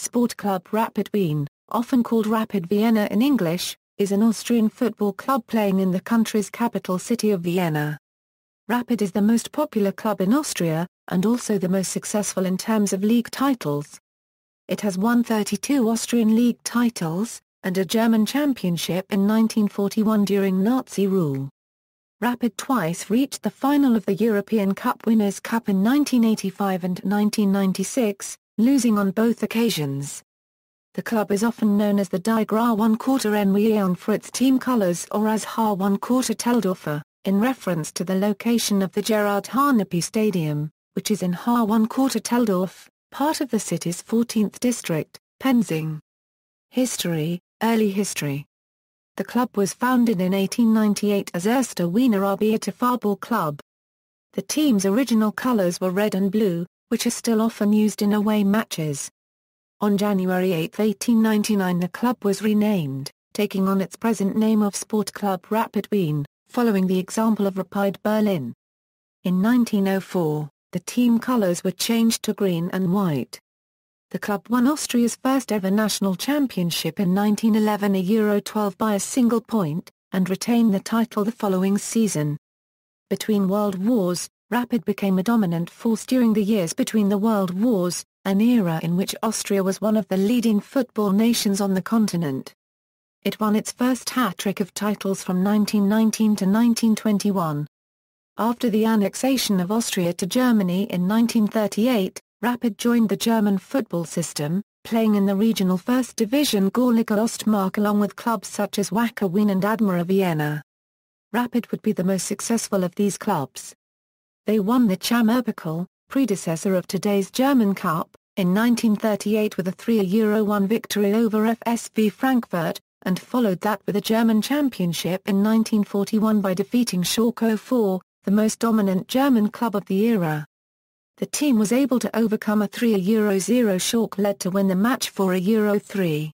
Sportklub Rapid Wien, often called Rapid Vienna in English, is an Austrian football club playing in the country's capital city of Vienna. Rapid is the most popular club in Austria, and also the most successful in terms of league titles. It has won 32 Austrian league titles, and a German championship in 1941 during Nazi rule. Rapid twice reached the final of the European Cup Winners' Cup in 1985 and 1996, losing on both occasions. The club is often known as the Die Grün-Weißen for its team colours or as Hütteldorfer, in reference to the location of the Gerhard Hanappi Stadium, which is in Hütteldorf, part of the city's 14th district, Penzing. History. Early history. The club was founded in 1898 as Erster Wiener Arbeiterfußball Club. The team's original colours were red and blue, which are still often used in away matches. On January 8, 1899 the club was renamed, taking on its present name of Sportklub Rapid Wien, following the example of Rapid Berlin. In 1904, the team colours were changed to green and white. The club won Austria's first ever national championship in 1911, a Euro 12 by a single point, and retained the title the following season. Between World Wars, Rapid became a dominant force during the years between the World Wars, an era in which Austria was one of the leading football nations on the continent. It won its first hat-trick of titles from 1919 to 1921. After the annexation of Austria to Germany in 1938, Rapid joined the German football system, playing in the regional First Division Gauliga Ostmark along with clubs such as Wacker Wien and Admira Vienna. Rapid would be the most successful of these clubs. They won the Champions, predecessor of today's German Cup, in 1938 with a 3-1 victory over FSV Frankfurt, and followed that with a German championship in 1941 by defeating Schalke 04, the most dominant German club of the era. The team was able to overcome a 3-0 Schalke led to win the match for a Euro 3.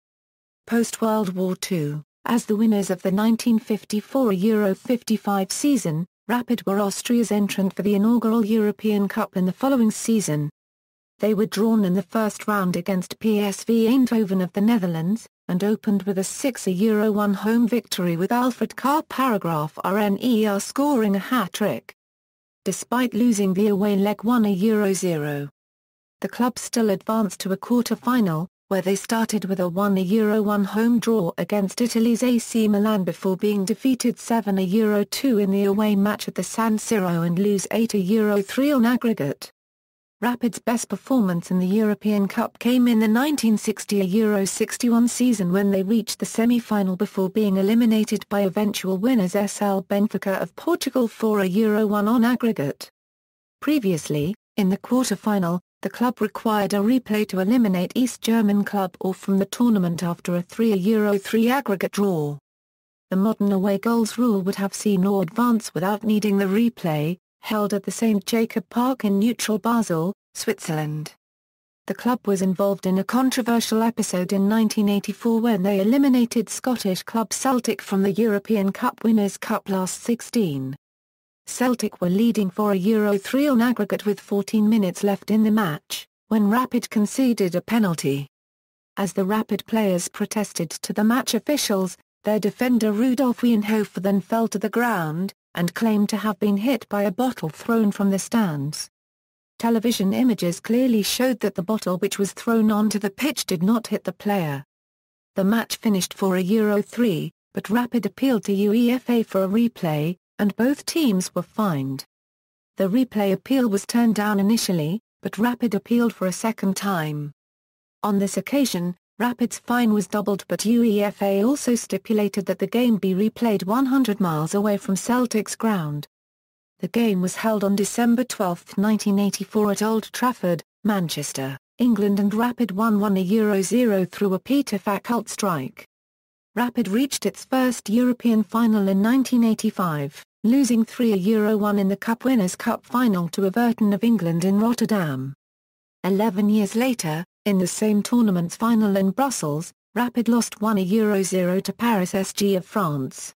Post-World War II, as the winners of the 1954 Euro 55 season, Rapid were Austria's entrant for the inaugural European Cup in the following season. They were drawn in the first round against PSV Eindhoven of the Netherlands, and opened with a 6-1 home victory with Alfred Karl scoring a hat-trick. Despite losing the away leg 1-0. The club still advanced to a quarter-final, where they started with a 1-1 home draw against Italy's AC Milan before being defeated 7-2 in the away match at the San Siro and lose 8-3 on aggregate. Rapid's best performance in the European Cup came in the 1960 Euro 61 season when they reached the semi-final before being eliminated by eventual winners SL Benfica of Portugal 4-1 on aggregate. Previously, in the quarter-final, the club required a replay to eliminate East German club or from the tournament after a 3-3 aggregate draw. The modern away goals rule would have seen or advance without needing the replay, held at the St. Jacob Park in neutral Basel, Switzerland. The club was involved in a controversial episode in 1984 when they eliminated Scottish club Celtic from the European Cup Winners' Cup last 16. Celtic were leading for a Euro 3 on aggregate with 14 minutes left in the match, when Rapid conceded a penalty. As the Rapid players protested to the match officials, their defender Rudolf Wienhofer then fell to the ground, and claimed to have been hit by a bottle thrown from the stands. Television images clearly showed that the bottle which was thrown onto the pitch did not hit the player. The match finished for a Euro 3, but Rapid appealed to UEFA for a replay, and both teams were fined. The replay appeal was turned down initially, but Rapid appealed for a second time. On this occasion, Rapid's fine was doubled, but UEFA also stipulated that the game be replayed 100 miles away from Celtic's ground. The game was held on December 12, 1984 at Old Trafford, Manchester, England, and Rapid won 1-0 through a Peter Fakult strike. Rapid reached its first European final in 1985, losing 3-1 in the Cup Winners' Cup final to Everton of England in Rotterdam. 11 years later, in the same tournament's final in Brussels, Rapid lost 1-0 to Paris SG of France.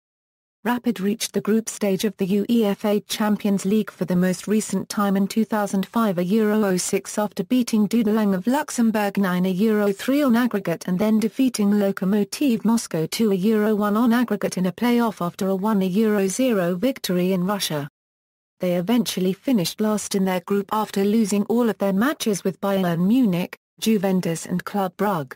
Rapid reached the group stage of the UEFA Champions League for the most recent time in 2005 €06 after beating Dudelange of Luxembourg 9-3 on aggregate and then defeating Lokomotiv Moscow 2-1 on aggregate in a play-off after a 1-0 victory in Russia. They eventually finished last in their group after losing all of their matches with Bayern Munich, Juventus and Club Brugge.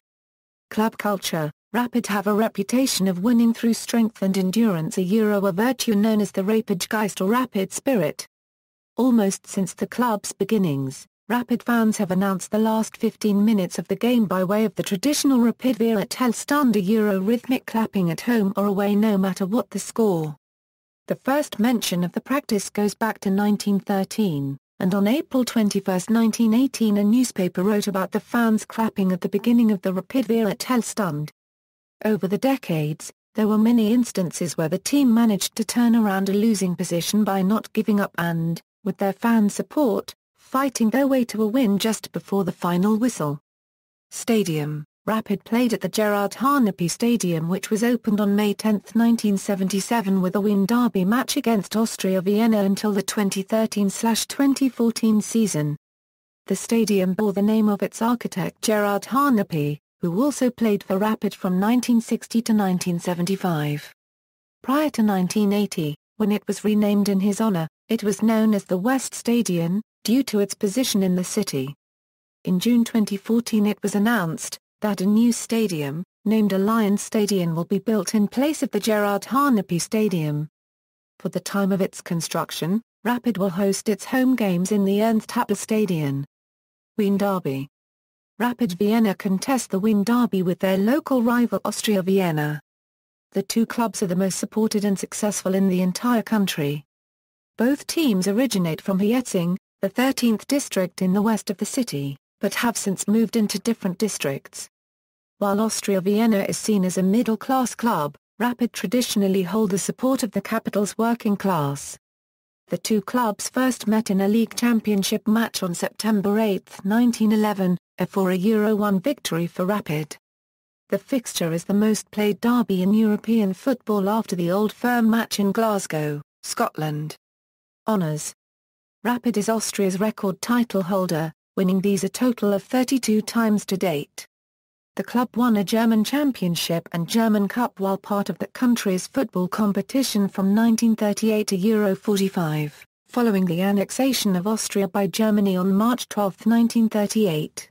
Club culture. Rapid have a reputation of winning through strength and endurance, a virtue known as the Rapidgeist or Rapid spirit. Almost since the club's beginnings, Rapid fans have announced the last 15 minutes of the game by way of the traditional Rapid Vienna Hellstunde, rhythmic clapping at home or away no matter what the score. The first mention of the practice goes back to 1913, and on April 21, 1918 a newspaper wrote about the fans clapping at the beginning of the Rapid Vienna Hellstunde. Over the decades, there were many instances where the team managed to turn around a losing position by not giving up and, with their fan support, fighting their way to a win just before the final whistle. Stadium. Rapid played at the Gerhard Hanappi Stadium, which was opened on May 10, 1977 with a Wien derby match against Austria Vienna until the 2013-2014 season. The stadium bore the name of its architect Gerhard Hanappi, who also played for Rapid from 1960 to 1975. Prior to 1980, when it was renamed in his honor, it was known as the West Stadion, due to its position in the city. In June 2014 it was announced that a new stadium, named Allianz Stadion, will be built in place of the Gerhard Hanappi Stadium. For the time of its construction, Rapid will host its home games in the Untitled Stadion. Wien Derby. Rapid Vienna contest the Wien Derby with their local rival Austria Vienna. The two clubs are the most supported and successful in the entire country. Both teams originate from Penzing, the 13th district in the west of the city, but have since moved into different districts. While Austria Vienna is seen as a middle-class club, Rapid traditionally hold the support of the capital's working class. The two clubs first met in a league championship match on September 8, 1911, a 4-1 victory for Rapid. The fixture is the most played derby in European football after the Old Firm match in Glasgow, Scotland. Honours. Rapid is Austria's record title holder, winning these a total of 32 times to date. The club won a German Championship and German Cup while part of the country's football competition from 1938 to Euro 45, following the annexation of Austria by Germany on March 12, 1938.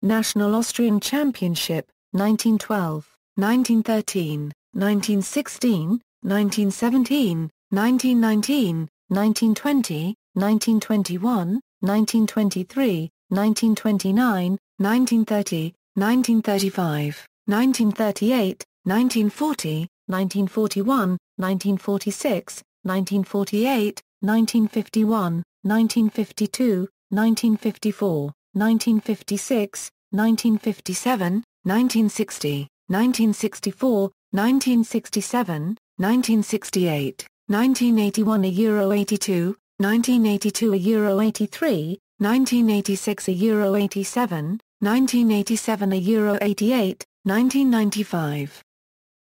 National Austrian Championship, 1912, 1913, 1916, 1917, 1919, 1920, 1921, 1923, 1929, 1930, 1935, 1938, 1940, 1941, 1946, 1948, 1951, 1952, 1954, 1956, 1957, 1960, 1964, 1967, 1968, 1981 Euro 82, 1982 Euro 83, 1986 Euro 87, 1987 Euro 88, 1995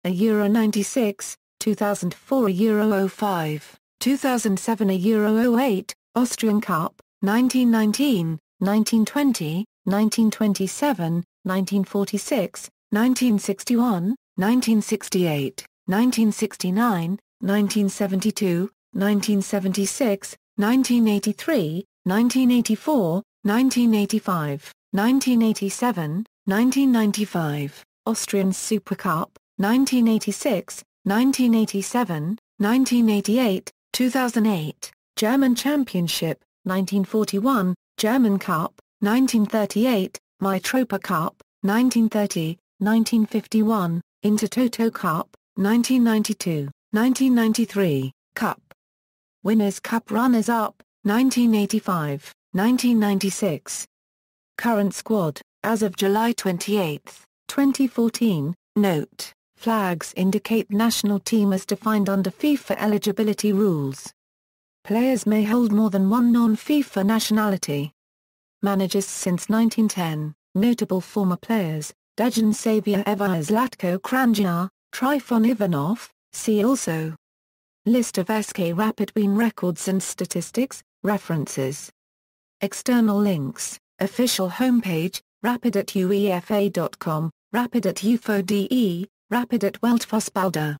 Euro 96, 2004 Euro 05, 2007 Euro 08, Austrian Cup, 1919, 1920, 1927, 1946, 1961, 1968, 1969, 1972, 1976, 1983, 1984, 1985, 1987, 1995, Austrian Super Cup, 1986, 1987, 1988, 2008, German Championship, 1941, German Cup, 1938, Mitropa Cup, 1930, 1951, Intertoto Cup, 1992, 1993, Cup. Winners' Cup runners-up, 1985, 1996. Current squad, as of July 28, 2014, note, flags indicate national team as defined under FIFA eligibility rules. Players may hold more than one non-FIFA nationality. Managers since 1910, notable former players, Dejan Savior Evers Latko Kranjčar, Trifon Ivanov, see also. List of SK Rapid Wien records and statistics, references. External links, official homepage, rapid@uefa.com, rapid@ufo.de, rapid@Weltfußball.de.